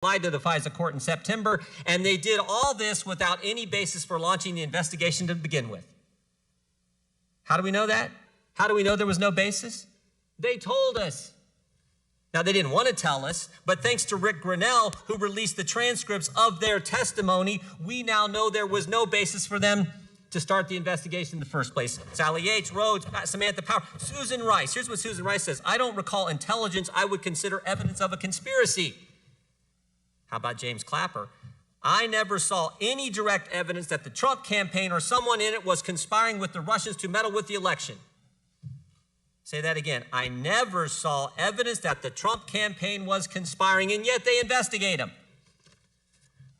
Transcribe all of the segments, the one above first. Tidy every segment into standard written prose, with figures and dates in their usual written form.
lied to the FISA court in September, and they did all this without any basis for launching the investigation to begin with. How do we know that? How do we know there was no basis? They told us. Now, they didn't want to tell us, but thanks to Rick Grinnell, who released the transcripts of their testimony, we now know there was no basis for them to start the investigation in the first place. Sally Yates, Rhodes, Samantha Power, Susan Rice. Here's what Susan Rice says. I don't recall intelligence I would consider evidence of a conspiracy. How about James Clapper? I never saw any direct evidence that the Trump campaign or someone in it was conspiring with the Russians to meddle with the election. Say that again. I never saw evidence that the Trump campaign was conspiring, and yet they investigate him.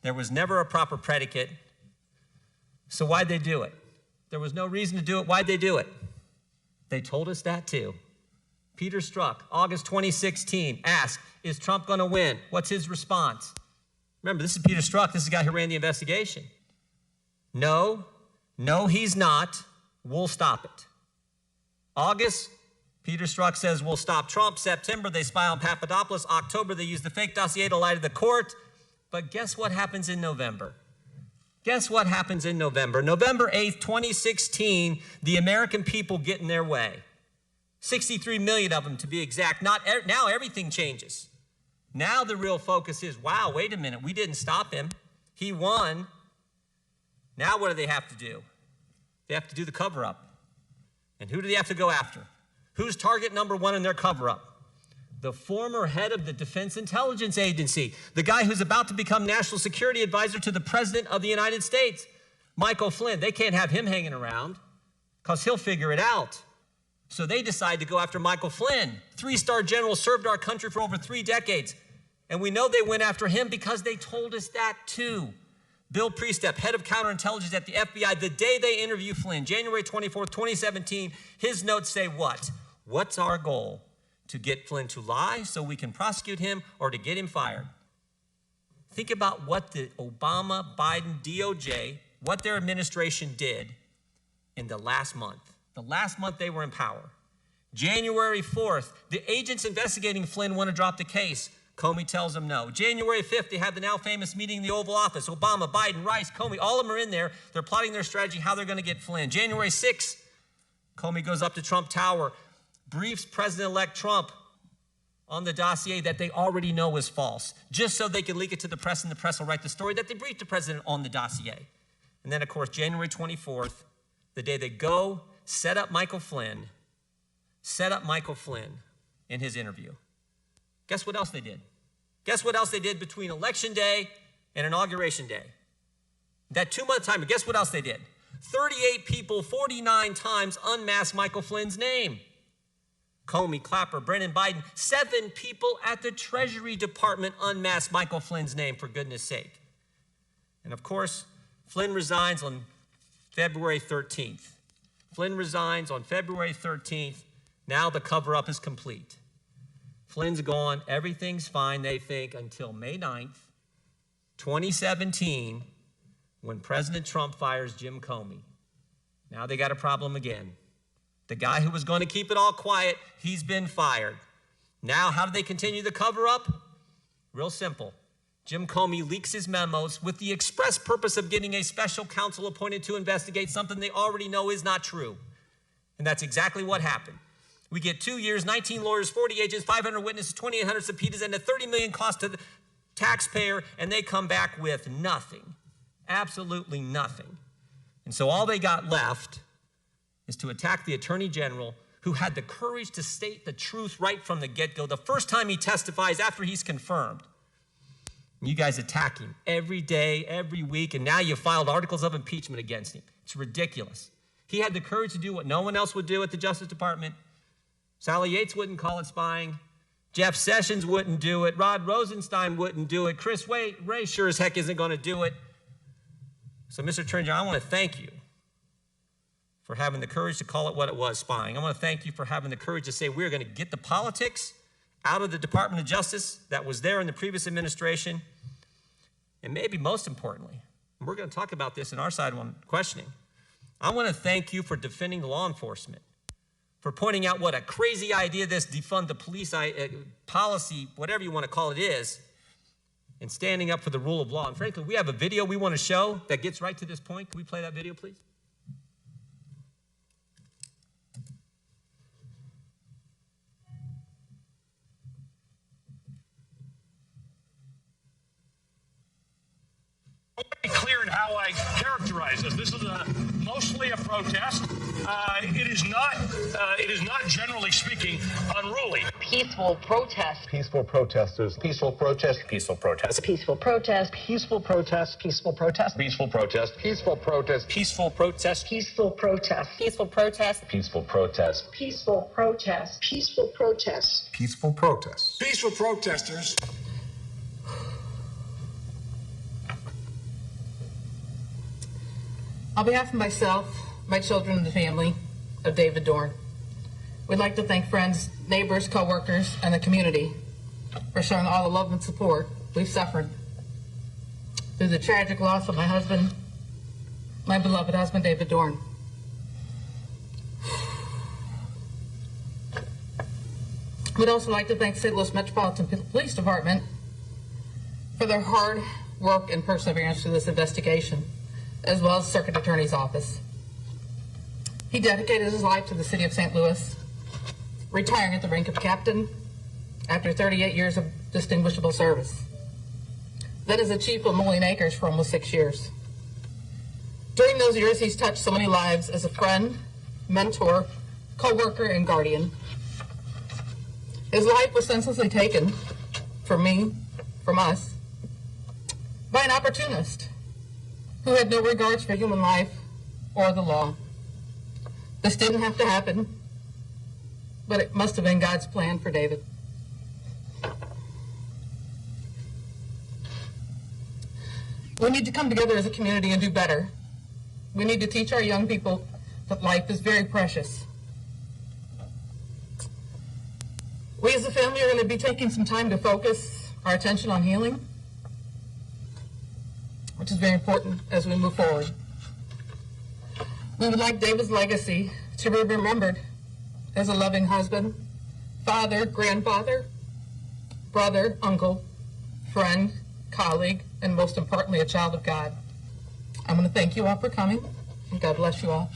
There was never a proper predicate. So why'd they do it? There was no reason to do it. Why'd they do it? They told us that too. Peter Strzok, August 2016, asked, is Trump going to win? What's his response? Remember, this is Peter Strzok. This is the guy who ran the investigation. No, he's not. We'll stop it. August, Peter Strzok says, we'll stop Trump. September, they spy on Papadopoulos. October, they use the fake dossier to lie to the court. But guess what happens in November? Guess what happens in November? November 8th, 2016, the American people get in their way. 63 million of them to be exact. Now everything changes. Now the real focus is, wow, wait a minute, we didn't stop him. He won. Now what do they have to do? They have to do the cover-up. And who do they have to go after? Who's target number one in their cover-up? The former head of the Defense Intelligence Agency, the guy who's about to become National Security Advisor to the President of the United States, Michael Flynn. They can't have him hanging around because he'll figure it out. So they decide to go after Michael Flynn, three-star general, served our country for over 3 decades. And we know they went after him because they told us that too. Bill Priestep, head of counterintelligence at the FBI, the day they interview Flynn, January 24th, 2017, his notes say what? What's our goal? To get Flynn to lie so we can prosecute him or to get him fired? Think about what the Obama, Biden, DOJ, what their administration did in the last month. The last month they were in power. January 4th, the agents investigating Flynn want to drop the case. Comey tells them no. January 5th, they have the now famous meeting in the Oval Office. Obama, Biden, Rice, Comey, all of them are in there. They're plotting their strategy, how they're going to get Flynn. January 6th, Comey goes up to Trump Tower, briefs President-elect Trump on the dossier that they already know is false, just so they can leak it to the press, and the press will write the story that they briefed the president on the dossier. And then, of course, January 24th, the day they go set up Michael Flynn in his interview. Guess what else they did? Guess what else they did between Election Day and Inauguration Day? That 2-month time, guess what else they did? 38 people, 49 times unmasked Michael Flynn's name. Comey, Clapper, Brennan, Biden, 7 people at the Treasury Department unmasked Michael Flynn's name, for goodness sake. And of course, Flynn resigns on February 13th. Flynn resigns on February 13th. Now the cover-up is complete. Flynn's gone. Everything's fine, they think, until May 9th, 2017, when President Trump fires Jim Comey. Now they got a problem again. The guy who was going to keep it all quiet, he's been fired. Now, how do they continue the cover-up? Real simple. Jim Comey leaks his memos with the express purpose of getting a special counsel appointed to investigate something they already know is not true. And that's exactly what happened. We get 2 years, 19 lawyers, 40 agents, 500 witnesses, 2,800 subpoenas, and a $30 million cost to the taxpayer, and they come back with nothing. Absolutely nothing. And so all they got left is to attack the Attorney General, who had the courage to state the truth right from the get-go, the first time he testifies after he's confirmed. You guys attack him every day, every week, and now you filed articles of impeachment against him. It's ridiculous. He had the courage to do what no one else would do at the Justice Department. Sally Yates wouldn't call it spying. Jeff Sessions wouldn't do it. Rod Rosenstein wouldn't do it. Chris Wray sure as heck isn't going to do it. So, Mr. Attorney General, I want to thank you for having the courage to call it what it was, spying. I want to thank you for having the courage to say we're going to get the politics out of the Department of Justice that was there in the previous administration. And maybe most importantly, and we're going to talk about this in our side on questioning, I want to thank you for defending law enforcement, for pointing out what a crazy idea this defund the police policy, whatever you want to call it, is. and standing up for the rule of law. And frankly, we have a video we want to show that gets right to this point. Can we play that video, please? Clear in how I characterize this. This is mostly a protest. It is not generally speaking unruly. Peaceful protest. Peaceful protesters. Peaceful protest. Peaceful protest. Peaceful protest. Peaceful protest. Peaceful protest. Peaceful protest. Peaceful protest. Peaceful protest. Peaceful protest. Peaceful protest. Peaceful protest. Peaceful protest. Peaceful protest. Peaceful protest. Peaceful protesters. On behalf of myself, my children, and the family of David Dorn, we'd like to thank friends, neighbors, co-workers, and the community for showing all the love and support we've suffered through the tragic loss of my husband, my beloved husband, David Dorn. We'd also like to thank St. Louis Metropolitan Police Department for their hard work and perseverance through this investigation, as well as Circuit Attorney's Office. He dedicated his life to the city of St. Louis, retiring at the rank of captain after 38 years of distinguishable service. Then as a chief of Moline Acres for almost 6 years. During those years, he's touched so many lives as a friend, mentor, co-worker, and guardian. His life was senselessly taken from me, from us, by an opportunist who had no regards for human life or the law. This didn't have to happen, but it must have been God's plan for David. We need to come together as a community and do better. We need to teach our young people that life is very precious. We as a family are going to be taking some time to focus our attention on healing, which is very important as we move forward. We would like David's legacy to be remembered as a loving husband, father, grandfather, brother, uncle, friend, colleague, and most importantly, a child of God. I'm going to thank you all for coming, and God bless you all.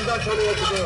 Don't tell me what to do.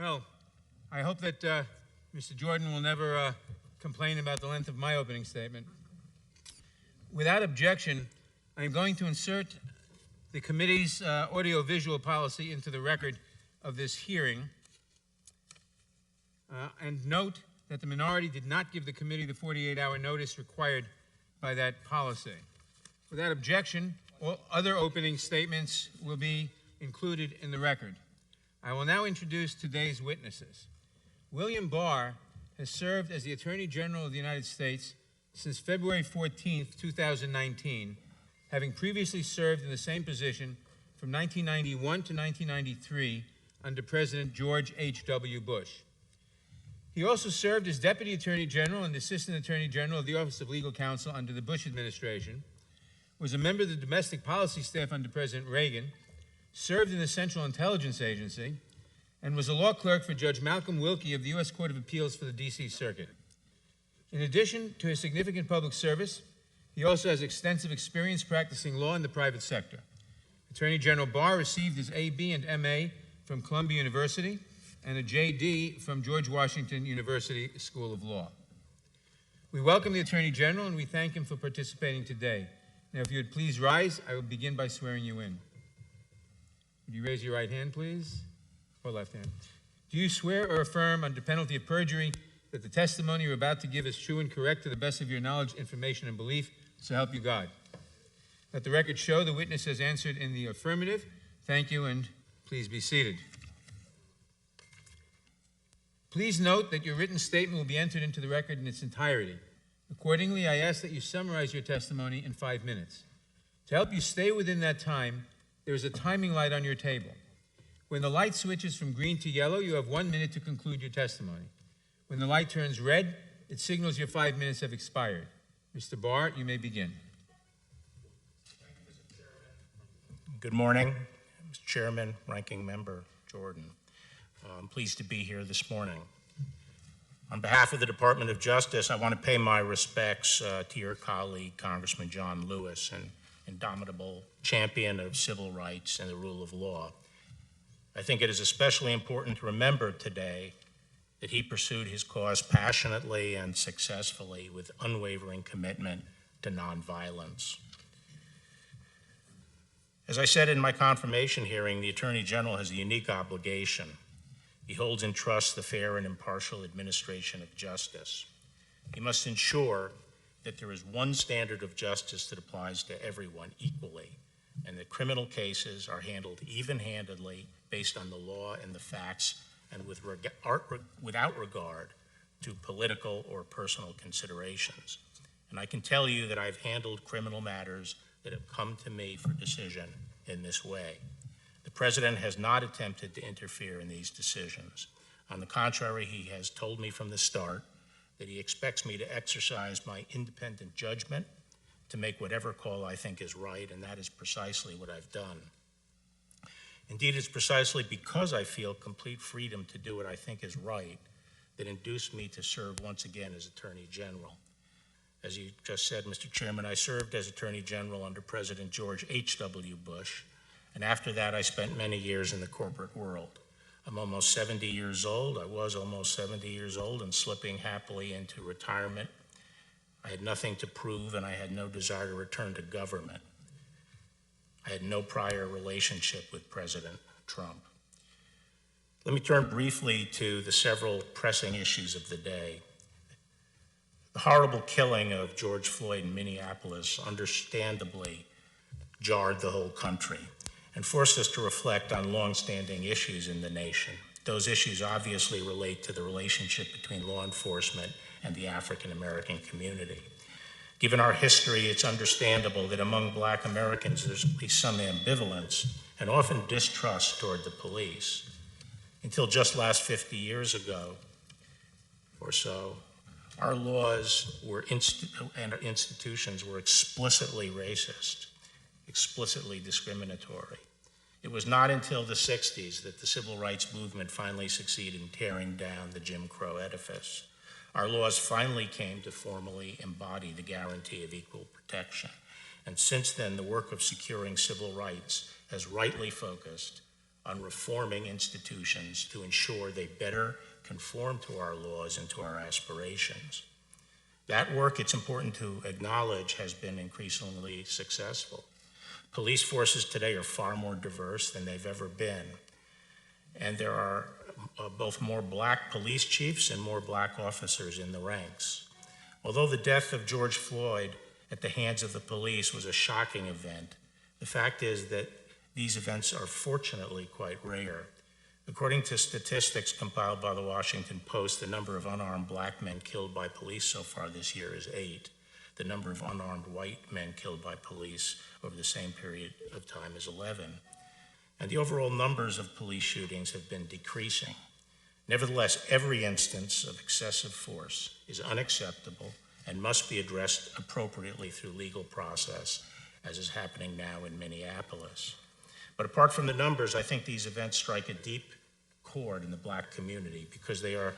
Well, I hope that Mr. Jordan will never complain about the length of my opening statement. Without objection, I am going to insert the committee's audio-visual policy into the record of this hearing, and note that the minority did not give the committee the 48-hour notice required by that policy. Without objection, all other opening statements will be included in the record. I will now introduce today's witnesses. William Barr has served as the Attorney General of the United States since February 14, 2019, having previously served in the same position from 1991 to 1993 under President George H.W. Bush. He also served as Deputy Attorney General and Assistant Attorney General of the Office of Legal Counsel under the Bush administration, was a member of the Domestic Policy Staff under President Reagan, served in the Central Intelligence Agency, and was a law clerk for Judge Malcolm Wilkie of the U.S. Court of Appeals for the D.C. Circuit. In addition to his significant public service, he also has extensive experience practicing law in the private sector. Attorney General Barr received his A.B. and M.A. from Columbia University and a J.D. from George Washington University School of Law. We welcome the Attorney General and we thank him for participating today. Now, if you would please rise, I will begin by swearing you in. Would you raise your right hand, please? Or left hand? Do you swear or affirm under penalty of perjury that the testimony you're about to give is true and correct to the best of your knowledge, information, and belief, so help you God? Let the record show the witness has answered in the affirmative. Thank you, and please be seated. Please note that your written statement will be entered into the record in its entirety. Accordingly, I ask that you summarize your testimony in 5 minutes. To help you stay within that time, there is a timing light on your table. When the light switches from green to yellow, you have 1 minute to conclude your testimony. When the light turns red, it signals your 5 minutes have expired. Mr. Barr, you may begin. Good morning, Mr. Chairman, Ranking Member Jordan. I'm pleased to be here this morning. On behalf of the Department of Justice, I want to pay my respects to your colleague, Congressman John Lewis, an indomitable champion of civil rights and the rule of law. I think it is especially important to remember today that he pursued his cause passionately and successfully with unwavering commitment to nonviolence. As I said in my confirmation hearing, the Attorney General has a unique obligation. He holds in trust the fair and impartial administration of justice. He must ensure that there is one standard of justice that applies to everyone equally, and that criminal cases are handled even-handedly based on the law and the facts and without regard to political or personal considerations. And I can tell you that I've handled criminal matters that have come to me for decision in this way. The President has not attempted to interfere in these decisions. On the contrary, he has told me from the start that he expects me to exercise my independent judgment to make whatever call I think is right, and that is precisely what I've done. Indeed, it's precisely because I feel complete freedom to do what I think is right that induced me to serve once again as Attorney General. As you just said, Mr. Chairman, I served as Attorney General under President George H.W. Bush, and after that I spent many years in the corporate world. I'm almost 70 years old. I was almost 70 years old and slipping happily into retirement. I had nothing to prove and I had no desire to return to government. I had no prior relationship with President Trump. Let me turn briefly to the several pressing issues of the day. The horrible killing of George Floyd in Minneapolis understandably jarred the whole country and forced us to reflect on long-standing issues in the nation. Those issues obviously relate to the relationship between law enforcement and the African American community. Given our history, it's understandable that among Black Americans there's at least some ambivalence and often distrust toward the police. Until just last 50 years ago or so, our laws and our institutions were explicitly racist, explicitly discriminatory. It was not until the 60s that the civil rights movement finally succeeded in tearing down the Jim Crow edifice. Our laws finally came to formally embody the guarantee of equal protection. And since then, the work of securing civil rights has rightly focused on reforming institutions to ensure they better conform to our laws and to our aspirations. That work, it's important to acknowledge, has been increasingly successful. Police forces today are far more diverse than they've ever been. And there are both more Black police chiefs and more Black officers in the ranks. Although the death of George Floyd at the hands of the police was a shocking event, the fact is that these events are fortunately quite rare. According to statistics compiled by the Washington Post, the number of unarmed Black men killed by police so far this year is 8. The number of unarmed white men killed by police over the same period of time is 11. And the overall numbers of police shootings have been decreasing. Nevertheless, every instance of excessive force is unacceptable and must be addressed appropriately through legal process, as is happening now in Minneapolis. But apart from the numbers, I think these events strike a deep chord in the Black community because they are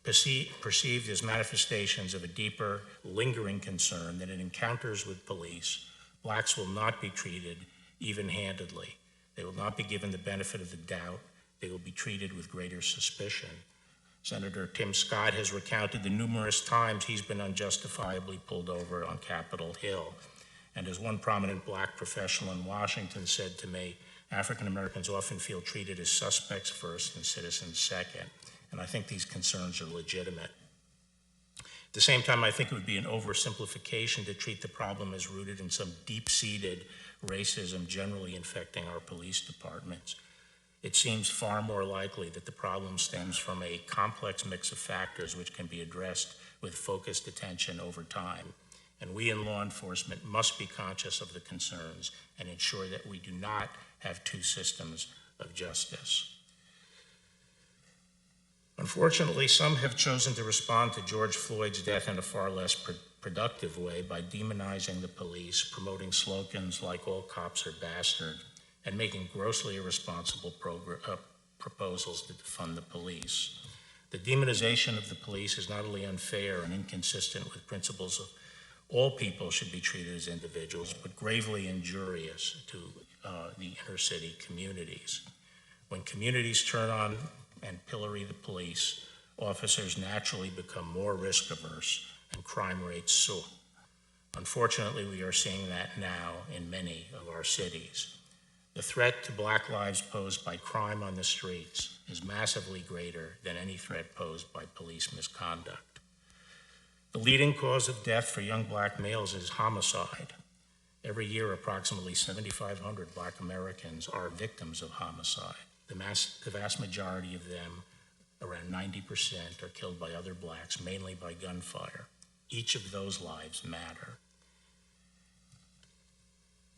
perceived as manifestations of a deeper, lingering concern that in encounters with police, Blacks will not be treated even-handedly. They will not be given the benefit of the doubt. They will be treated with greater suspicion. Senator Tim Scott has recounted the numerous times he's been unjustifiably pulled over on Capitol Hill. And as one prominent Black professional in Washington said to me, African Americans often feel treated as suspects first and citizens second. And I think these concerns are legitimate. At the same time, I think it would be an oversimplification to treat the problem as rooted in some deep-seated racism generally infecting our police departments. It seems far more likely that the problem stems from a complex mix of factors which can be addressed with focused attention over time. And we in law enforcement must be conscious of the concerns and ensure that we do not have two systems of justice. Unfortunately, some have chosen to respond to George Floyd's death in a far less productive way by demonizing the police, promoting slogans like "all cops are bastard," and making grossly irresponsible proposals to defund the police. The demonization of the police is not only unfair and inconsistent with principles of all people should be treated as individuals, but gravely injurious to the inner city communities. When communities turn on and pillory the police, officers naturally become more risk averse and crime rates soar. Unfortunately, we are seeing that now in many of our cities. The threat to Black lives posed by crime on the streets is massively greater than any threat posed by police misconduct. The leading cause of death for young Black males is homicide. Every year, approximately 7,500 Black Americans are victims of homicide. The vast majority of them, around 90%, are killed by other Blacks, mainly by gunfire. Each of those lives matter.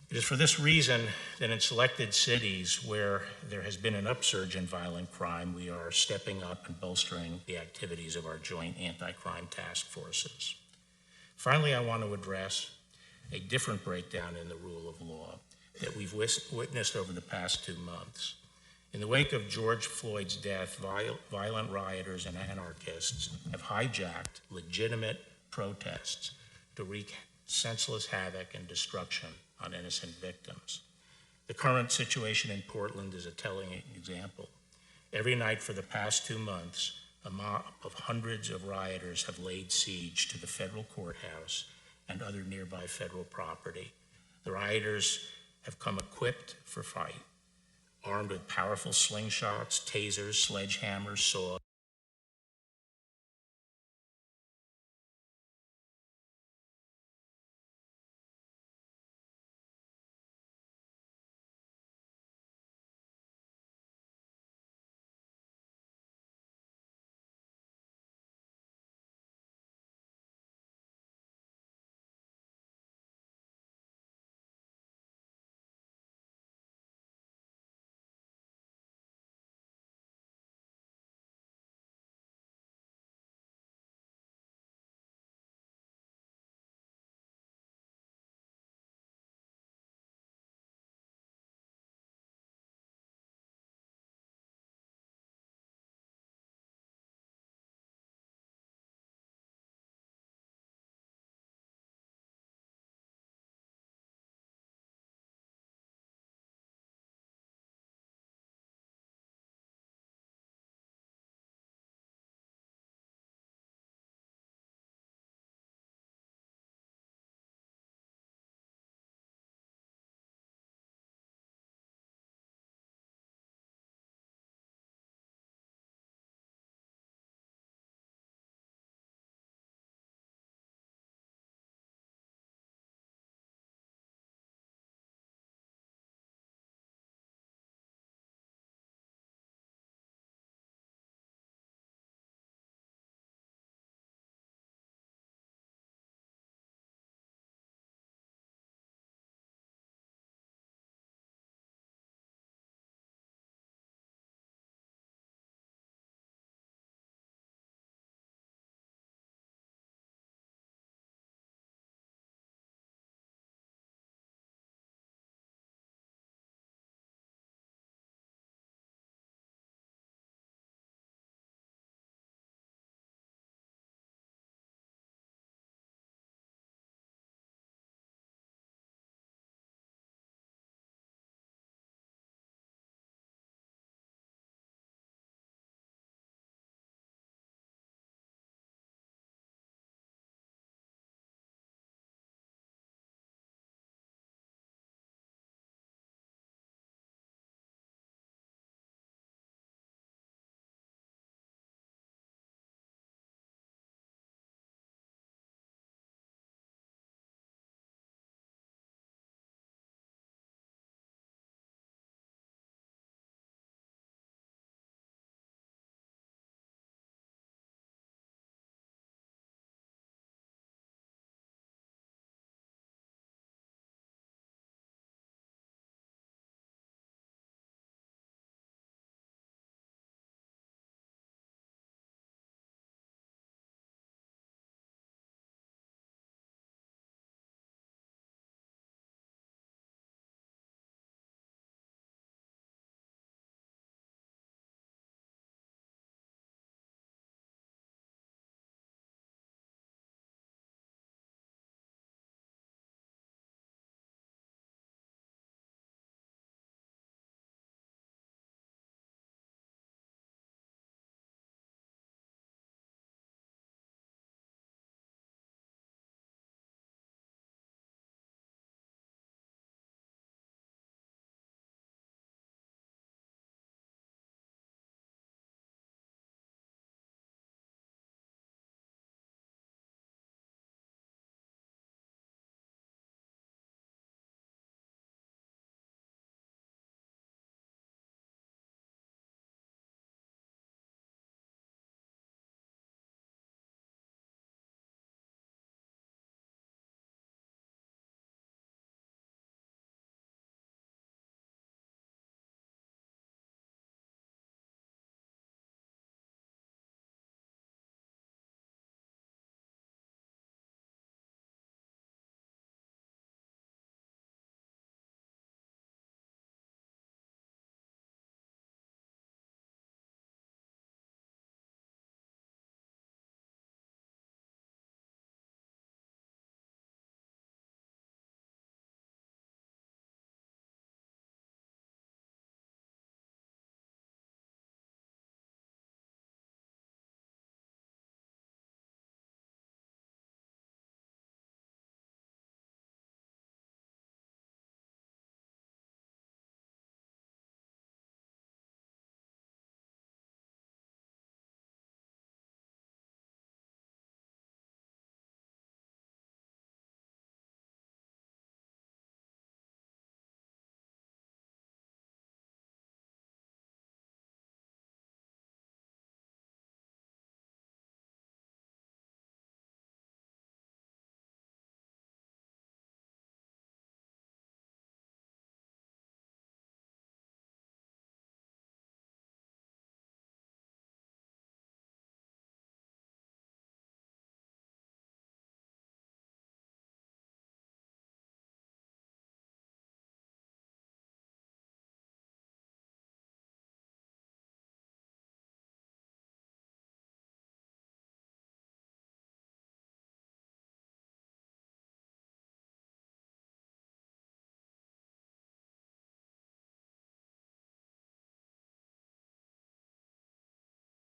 It is for this reason that in selected cities where there has been an upsurge in violent crime, we are stepping up and bolstering the activities of our joint anti-crime task forces. Finally, I want to address a different breakdown in the rule of law that we've witnessed over the past 2 months. In the wake of George Floyd's death, violent rioters and anarchists have hijacked legitimate protests to wreak senseless havoc and destruction on innocent victims. The current situation in Portland is a telling example. Every night for the past 2 months, a mob of hundreds of rioters have laid siege to the federal courthouse and other nearby federal property. The rioters have come equipped for fight, armed with powerful slingshots, tasers, sledgehammers, saws,